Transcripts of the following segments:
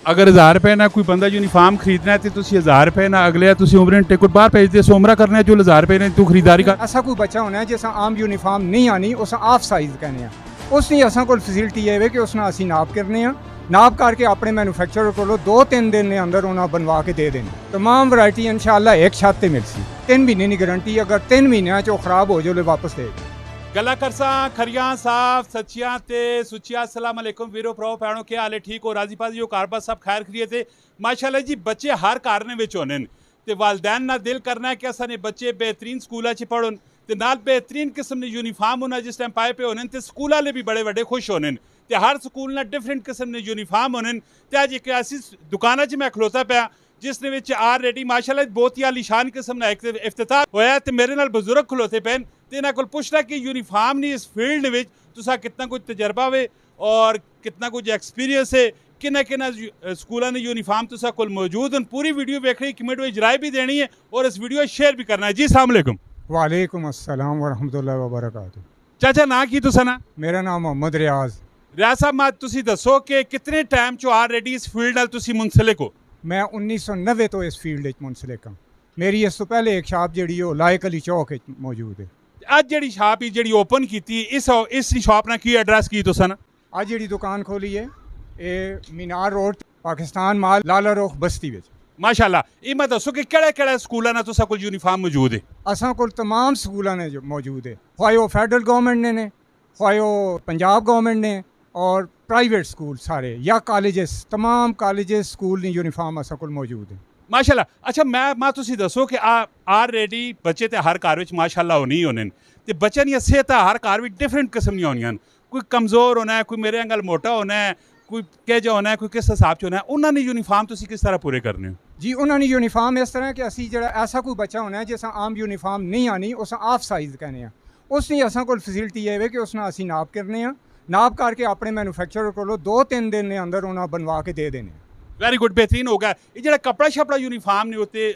अगर 1000 रुपए ना कोई बंदा यूनीफार्म खरीदना है तो तुसी 1000 रुपए ना अगले तुसी उमरे टिकट बाहर भेजदे सो उमरा करना जो 1000 रुपए ने तू खरीदारी कर ऐसा कोई बच्चा होना है जिस आम यूनीफार्म नहीं आनी उस आफ साइज कहने हैं उसने असा को फैसिलिटी है कि उसने असी नाप करने हैं नाप करके अपने मैन्युफैक्चरर को 2-3 दिन के अंदर उन्हें बनवा के दे देनी तमाम वैरायटी इंशाअल्लाह एक छत ते मिलसी 3 महीने की गारंटी अगर 3 महीने च खराब हो जाए वापस दे गला करसा खरियां साफ सच्चियां ते सुचिया अस्सलाम वालेकुम वीरो भराओ भैनों क्या हाल है ठीक हो राजी पाजी हो कारबार सब खैर खरीत है माशाल्लाह जी बच्चे हर घर ने विच होने ते वालदैन ना दिल करना है कि असां ने बच्चे बेहतरीन स्कूलों च पढ़न ते नाल बेहतरीन किस्म ने यूनीफार्म होना जिस टाइम पाए पे होने ते स्कूल वाले भी बड़े बड़े खुश होने ते हर स्कूल ना डिफरेंट किस्म ने यूनीफार्म होने ते अज एक ऐसी दुकाना च मैं खलोता पाया जिसने विच ऑलरेडी माशाल्लाह बहुत ही आलीशान किस्म का एक इफ्तिताह होया ते मेरे नाल बुजुर्ग खलोते पे तो इन्होंने को पूछना कि यूनीफार्म नहीं इस फील्ड में तुसा कितना कुछ तजर्बा है और कितना कुछ एक्सपीरियंस है किन्ना स्कूलों ने यूनीफार्म तुसा को मौजूद हैं पूरी वीडियो वेखनी एक मिनट में राय भी देनी है और इस वीडियो शेयर भी करना है जी अस्सलाम वालेकुम वालेकुम अस्सलाम व रहमतुल्लाहि व बरकातहू चाचा ना की तुसा ना मेरा नाम मोहम्मद रियाज रियाज साहब मैं तुसी दसो कि कितने टाइम चो ऑलरेडी इस फील्ड नाल तुसी मुंसलिक हो मैं 1990 तो इस फील्ड मुंसलिक हाँ मेरी इस तो पहले एक शाप जी लायक अली चौक मौजूद है ਅੱਜ ਜਿਹੜੀ ਸ਼ਾਪ ਹੀ ਜਿਹੜੀ ਓਪਨ ਕੀਤੀ ਇਸ ਸ਼ਾਪ ਨਾਲ ਕੀ ਐਡਰੈਸ ਕੀ ਤੁਸੀਂ ਨਾ ਅੱਜ ਜਿਹੜੀ ਦੁਕਾਨ ਖੋਲੀ ਹੈ ਇਹ ਮੀਨਾਰ ਰੋਡ ਪਾਕਿਸਤਾਨ ਮਾਲ ਲਾਲਾ ਰੋਖ ਬਸਤੀ ਵਿੱਚ ਮਾਸ਼ਾਅੱਲਾ ਇਹ ਮੈਂ ਦੱਸੋ ਕਿ ਕਿਹੜੇ ਕਿਹੜੇ ਸਕੂਲਾਂ ਨਾਲ ਤੁਸੀਂ ਕੋਲ ਯੂਨੀਫਾਰਮ ਮੌਜੂਦ ਹੈ ਅਸਾਂ ਕੋਲ तमाम ਸਕੂਲਾਂ ਨੇ ਜੋ ਮੌਜੂਦ ਹੈ ਖਾਏ ਉਹ ਫੈਡਰਲ ਗਵਰਨਮੈਂਟ ਨੇ ਖਾਏ ਉਹ ਪੰਜਾਬ ਗਵਰਨਮੈਂਟ ਨੇ और प्राइवेट स्कूल सारे या कॉलेजेस तमाम कॉलेजेस स्कूल ने यूनीफार्म असां कोल मौजूद है माशाल्लाह अच्छा मैं तुसी दसो कि ऑलरेडी बच्चे ते हर घर विच माशाल्लाह होनी होने ते बच्चे दी सेहत हर घर विच डिफरेंट किस्म दी होनियां कोई कमज़ोर होना है कोई मेरे अंगल मोटा होना है कोई केजा होना है कोई किस हिसाब च होना है उन्होंने यूनीफार्म तुसी किस तरह पूरे करने हो जी उन्होंने यूनीफार्म इस तरह कि असी जो ऐसा कोई बच्चा होना है जिस आम यूनीफार्म नहीं आनी उस आफ साइज कहने हैं उसने असां कोल फैसिलिटी है कि उसने असी नाप करने हैं नाप करके अपने मैन्युफैक्चरर को 2-3 दिन के अंदर उन्हें बनवा के दे देने वेरी गुड बेहतरीन हो गया ये जो कपड़ा शपड़ा यूनीफार्म ने उत्ते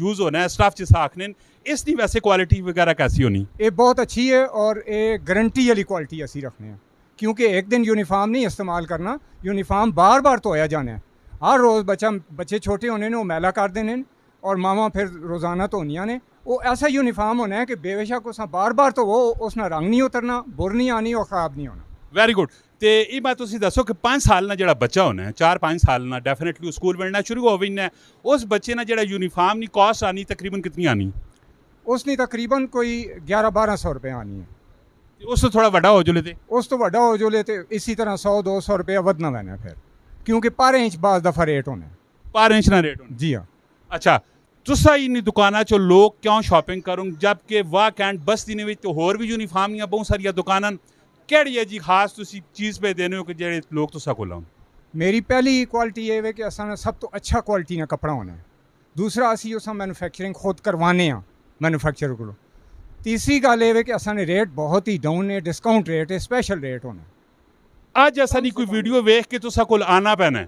यूज़ होना है स्टाफ जिस आखने इसकी वैसे क्वालिटी वगैरह कैसी होनी ये बहुत अच्छी है और ये गारंटी वाली क्वालिटी असी रखने हैं क्योंकि एक दिन यूनीफार्म नहीं इस्तेमाल करना यूनीफार्म बार बार धोया जाना है हर रोज़ बच्चे छोटे होने वो मैला कर देने और मावां फिर रोज़ाना धोनियां ने वो ऐसा यूनीफार्म होना है कि बेशक उस बार बार तो वो उसना रंग नहीं उतरना बुर नहीं आनी और ख़राब नहीं होना वेरी गुड तो ये मैं तुसी दसो कि 5 साल ना जो बच्चा होना है 4-5 साल ना डेफिनेटली स्कूल बनना शुरू हो जाना है उस बच्चे ना जो यूनीफार्म की कॉस्ट आनी तकरीबन कितनी आनी उसकी तकरीबन कोई 1100-1200 रुपये आनी है उस तो थोड़ा बड़ा हो जुले उस तो बड़ा हो जुले तो इसी तरह 100-200 रुपया वधना पैना फिर क्योंकि पर इंच बाज दफ़ा रेट होना है पर इंच ना रेट होना जी हाँ अच्छा तुसा इन दुकाना चो लोग क्यों शॉपिंग करूँ जबकि वाह कैंट बस्ती ने तो होर भी यूनीफार्म दियां बहुत सारिया दुकाना केड़ी है जी खास तुसी चीज़ पे देने हो कि जेड़े लोग तुसा को लाओ मेरी पहली क्वालिटी ये है कि असा सब तो अच्छा क्वालिटी का कपड़ा होना है दूसरा असी उस मैन्युफैक्चरिंग खुद करवाने मैन्युफैक्चरर को तीसरी गल ये कि असा ने रेट बहुत ही डाउन है डिस्काउंट रेट है स्पेशल रेट होना अज असा कोई वीडियो वेख के तुसा को आना पैना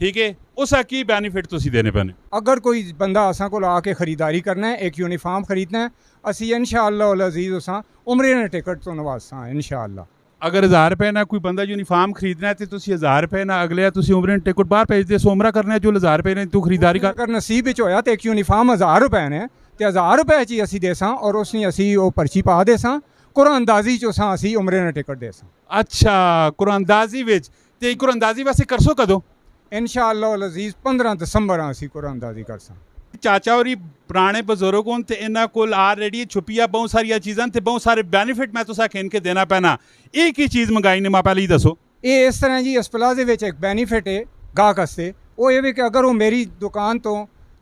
ठीक है उसका की बेनीफिट तुसी देने पैने अगर कोई बंदा असा को आके ख़रीदारी करना है एक यूनीफार्म खरीदना है असी इंशाअल्लाह अज़ीज़ उसा उमरे ने टिकट तो नवासा इंशाअल्लाह अगर 1000 रुपए ना कोई बंदा यूनीफार्म खरीदना है तो तुसी 1000 रुपए ना अगले तुसी उमरे ने टिकट बाहर भेजदे सो उमरा करना है जो 1000 रुपए ने तू खरीदारी कर अगर नसीब विच होया तो एक यूनीफार्म 1000 रुपए ने तो 1000 रुपए च असी देसां और उसने असी वो पर्ची पा देसां कुरानंदाजी चो असां असी उमरे ने टिकट देसां अच्छा कुरानंदाजी विच ते कुरानंदाजी वैसे करसो कदों इंशाअल्लाह अज़ीज़ 15 दिसंबर असी कुरानंदाजी करसां चाचा और पुराने बजुर्ग हों तो इन्होंने को ऑलरेडी छुपिया बहुत सारिया चीज़ां ते बहुत सारे बेनीफिट मैं तुसा इनके देना पैना एक ही चीज़ मंगाई ने मैं पहले ही दसो ये इस तरह जी इस प्लाजे में एक बेनीफिट है गाहक वास्ते वो ये कि अगर वो मेरी दुकान तो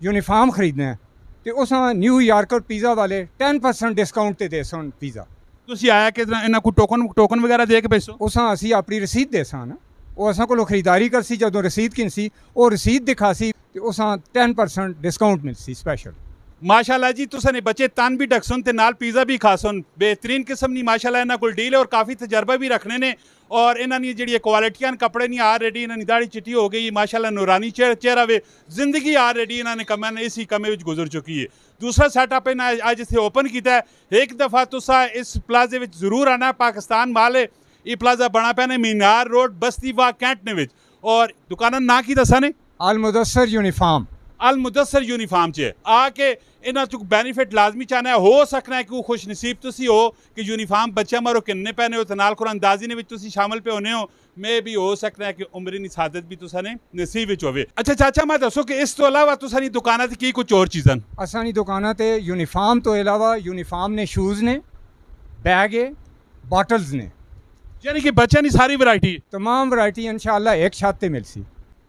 यूनीफार्म खरीदना है तो उस न्यूयॉर्कर पिज़्ज़ा वाले 10% डिस्काउंट ते दे सन पिज़्ज़ा तुसी आया कि इन्होंने को टोकन वगैरह दे के भेजो उस असी अपनी रसीद दे सन वो असा को खरीदारी करसी जदों रसीद किनसी वो रसीद दिखासी तो उस 10% डिस्काउंट मिलसी स्पेशल माशाल्लाह जी तुसा ने बच्चे तन भी ढकसन ते नाल पिज़्ज़ा भी खासन बेहतरीन किस्म दी माशाल्लाह इन्हां कोल डील है और काफ़ी तजर्बा भी रखने ने और इन्हां दी जिहड़ी क्वालिटियां कपड़े नहीं ऑलरेडी इन्हां दी दाढ़ी चिट्टी हो गई माशाल्लाह नूरानी चेहरा वे जिंदगी ऑलरेडी इन्हां ने कमां ने इसी कमे विच गुजर चुकी है दूसरा सैटअप इन्हां अज इत्थे ओपन कीता है एक दफ़ा तुसा इस प्लाजे विच जरूर आना पाकिस्तान माल है ये प्लाजा बना पैने मीनार रोड बस्ती वा कैंट ने विच ਔਰ ਦੁਕਾਨਾਂ ਨਾ ਕੀ ਦੱਸਾਂ ਨੇ अल मुदस्सर यूनिफॉर्म ਅਲ ਮੁਦੱਸਰ ਯੂਨੀਫਾਰਮ 'ਚ ਆ ਕੇ ਇਹਨਾਂ ਚੋਂ ਬੈਨੀਫਿਟ ਲਾਜ਼ਮੀ ਚਾਹਨਾ ਹੋ ਸਕਣਾ ਹੈ ਕਿ ਉਹ ਖੁਸ਼ ਨਸੀਬ ਤੁਸੀਂ ਹੋ ਕਿ ਯੂਨੀਫਾਰਮ ਬੱਚਿਆਂ ਮਾਰੋ ਕਿੰਨੇ ਪੈਨੇ ਹੋ ਤੇ ਨਾਲ ਕੁਰਾਨਦਾਜ਼ੀ ਦੇ ਵਿੱਚ ਤੁਸੀਂ ਸ਼ਾਮਲ ਪਏ ਹੋਣੇ ਹੋ ਮੇ ਵੀ ਹੋ ਸਕਦਾ ਹੈ ਕਿ ਉਮਰੀ ਨੀ ਸਾਦਤ ਵੀ ਤੁਸਾਂ ਨੇ ਨਸੀਬ ਵਿੱਚ ਹੋਵੇ ਅੱਛਾ ਚਾਚਾ ਮੈਂ ਦੱਸੋ ਕਿ ਇਸ ਤੋਂ ਇਲਾਵਾ ਤੁਸਾਂ ਦੀ ਦੁਕਾਨਾਂ ਤੇ ਕੀ ਕੁਝ ਹੋਰ ਚੀਜ਼ਾਂ असां दी दुकानां ते यूनिफॉर्म तो इलावा यूनिफॉर्म ने शूज़ ने बैग है बॉटल्स ने ਯਾਨੀ ਕਿ ਬੱਚਿਆਂ ਦੀ ਸਾਰੀ ਵੈਰਾਈਟੀ तमाम वैरायटी इंशाल्लाह एक छत ते मिलसी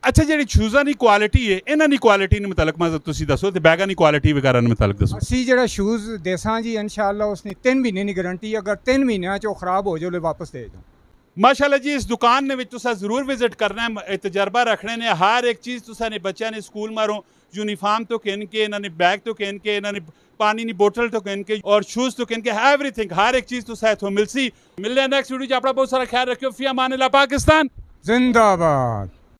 ਅੱਛਾ ਜਿਹੜੀ ਸ਼ੂਜ਼ਾਂ ਦੀ ਕੁਆਲਿਟੀ ਹੈ ਇਹਨਾਂ ਦੀ ਕੁਆਲਿਟੀ ਨੂੰ ਮੁਤਲਕ ਮਤਲਬ ਤੁਸੀਂ ਦੱਸੋ ਤੇ ਬੈਗਾਂ ਦੀ ਕੁਆਲਿਟੀ ਵਗੈਰਾ ਨੂੰ ਮੁਤਲਕ ਦੱਸੋ ਅਸੀਂ ਜਿਹੜਾ ਸ਼ੂਜ਼ ਦੇਸਾਂ ਜੀ ਇਨਸ਼ਾਅੱਲਾ ਉਸਨੇ 3 ਮਹੀਨੇ ਦੀ ਗਾਰੰਟੀ ਅਗਰ 3 ਮਹੀਨਿਆਂ ਚ ਉਹ ਖਰਾਬ ਹੋ ਜਾਵੇ ਵਾਪਸ ਦੇ ਦਿਓ ਮਾਸ਼ਾਅੱਲਾ ਜੀ ਇਸ ਦੁਕਾਨ ਦੇ ਵਿੱਚ ਤੁਸੀਂ ਜ਼ਰੂਰ ਵਿਜ਼ਿਟ ਕਰਨਾ ਹੈ ਤਜਰਬਾ ਰੱਖਣੇ ਨੇ ਹਰ ਇੱਕ ਚੀਜ਼ ਤੁਸੀਂ ਨੇ ਬੱਚਿਆਂ ਨੇ ਸਕੂਲ ਮਾਰੋ यूनिफॉर्म तो कहन के इन्होंने बैग तो कहन के इन्होंने पानी की बोतल तो कहन के और शूज़ तो कहन के एवरीथिंग हर एक चीज़ तो शायद हो मिलसी मिलने नेक्स्ट वीडियो अपना बहुत सारा ख्याल रखियो फी अमान अल्लाह पाकिस्तान जिंदाबाद।